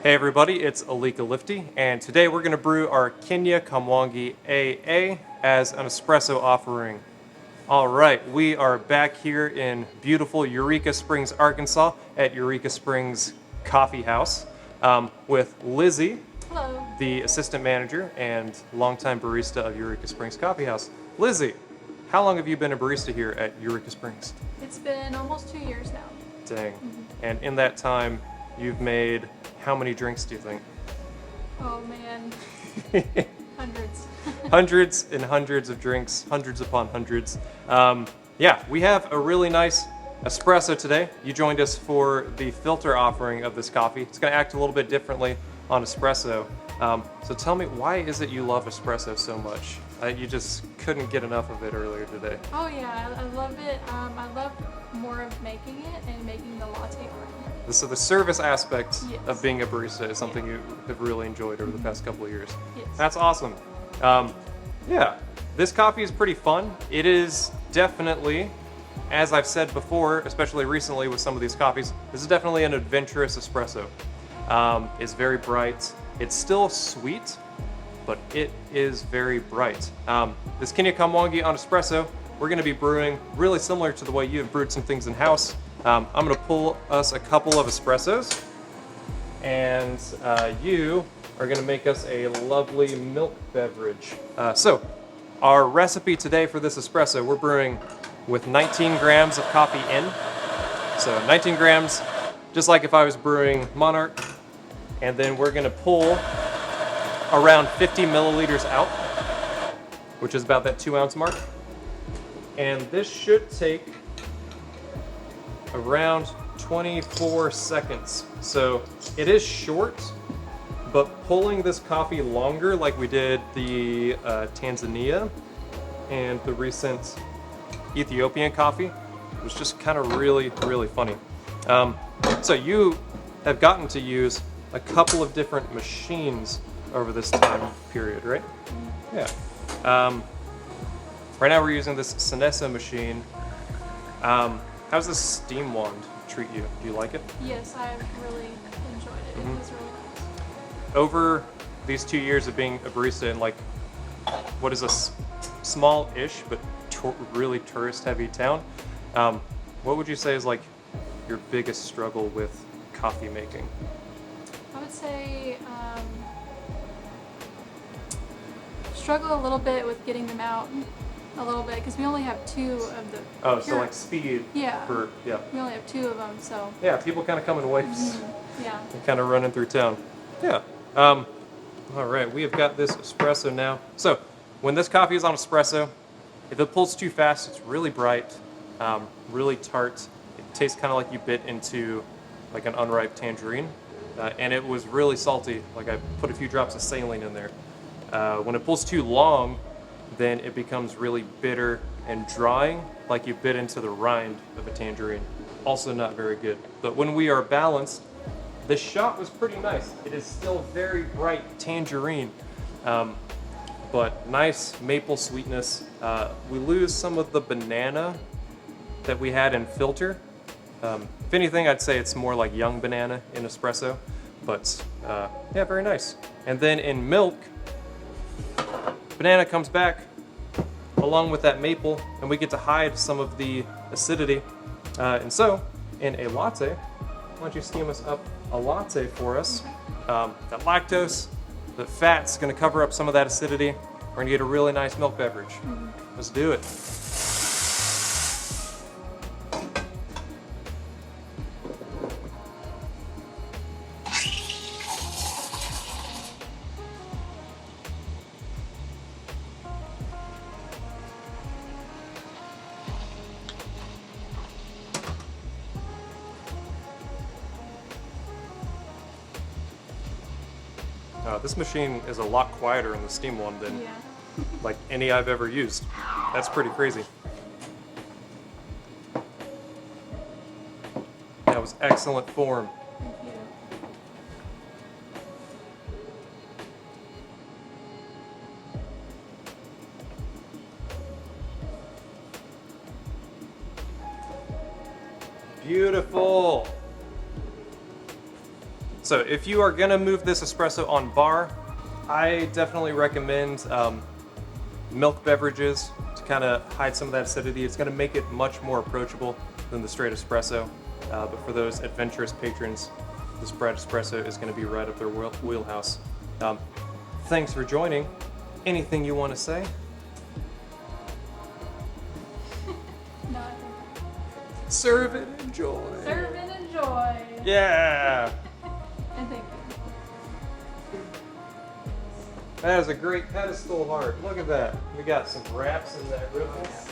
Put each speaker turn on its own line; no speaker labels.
Hey everybody, it's Alika Lifty, and today we're going to brew our Kamwangi AA as an espresso offering. Alright, we are back here in beautiful Eureka Springs, Arkansas at Eureka Springs Coffee House with Lizzie,
Hello.
the assistant manager and longtime barista of Eureka Springs Coffee House. Lizzie, how long have you been a barista here at Eureka Springs?
It's been almost 2 years now.
Dang. And in that time, you've made how many drinks do you think?
Oh man, hundreds.
Hundreds and hundreds of drinks, hundreds upon hundreds. Yeah, we have a really nice espresso today. You joined us for the filter offering of this coffee. It's going to act a little bit differently on espresso. So tell me, why is it you love espresso so much? You just couldn't get enough of it earlier today.
Oh yeah, I love it. I love more of making it and making the latte art.
So the service aspect
Yes.
of being a barista is something you have really enjoyed over the past couple of years.
Yes.
That's awesome. Yeah, this coffee is pretty fun. It is definitely, as I've said before, especially recently with some of these coffees, this is definitely an adventurous espresso. It's very bright. It's still sweet, but it is very bright. This Kamwangi on espresso, we're going to be brewing really similar to the way you have brewed some things in-house. I'm going to pull us a couple of espressos, and you are going to make us a lovely milk beverage. So, our recipe today for this espresso, we're brewing with 19 grams of coffee in. So 19 grams, just like if I was brewing Monarch. And then we're going to pull around 50 milliliters out, which is about that 2-ounce mark. And this should take around 24 seconds. So it is short, but pulling this coffee longer, like we did the Tanzania and the recent Ethiopian coffee, was just kind of really, really funny. So you have gotten to use a couple of different machines over this time period, right? Yeah. Right now we're using this Espresso machine. How's this steam wand treat you? Do you like it?
Yes, I really enjoyed it. It was really nice.
Over these 2 years of being a barista in like what is a small-ish but really tourist-heavy town, what would you say is like your biggest struggle with coffee making?
I would say struggle a little bit with getting them out a little bit because we only have 2 of the.
Oh, so like speed.
Yeah.
Yeah.
We only have 2 of them, so.
Yeah, people kind of come in waves.
Yeah.
And kind of running through town. Yeah. All right, we have got this espresso now. So when this coffee is on espresso, if it pulls too fast, it's really bright, really tart. It tastes kind of like you bit into like an unripe tangerine. And it was really salty. Like I put a few drops of saline in there. When it pulls too long, then it becomes really bitter and drying, like you bit into the rind of a tangerine. Also not very good. But when we are balanced, the shot was pretty nice. It is still very bright tangerine, but nice maple sweetness. We lose some of the banana that we had in filter. If anything, I'd say it's more like young banana in espresso, but yeah, very nice. And then in milk, banana comes back along with that maple, and we get to hide some of the acidity. And so, in a latte, why don't you steam us up a latte for us? That lactose, the fat's going to cover up some of that acidity. We're going to get a really nice milk beverage. Let's do it. This machine is a lot quieter in the steam one than like any I've ever used. That's pretty crazy. That was excellent form.
Thank you.
Beautiful. So if you are gonna move this espresso on bar, I definitely recommend milk beverages to kind of hide some of that acidity. It's gonna make it much more approachable than the straight espresso. But for those adventurous patrons, this bread espresso is gonna be right up their wheelhouse. Thanks for joining. Anything you want to say?
No, I think
Serve and enjoy.
serve and enjoy.
Yeah.
And thank you.
That is a great pedestal of art. Look at that. We got some wraps in that ripples.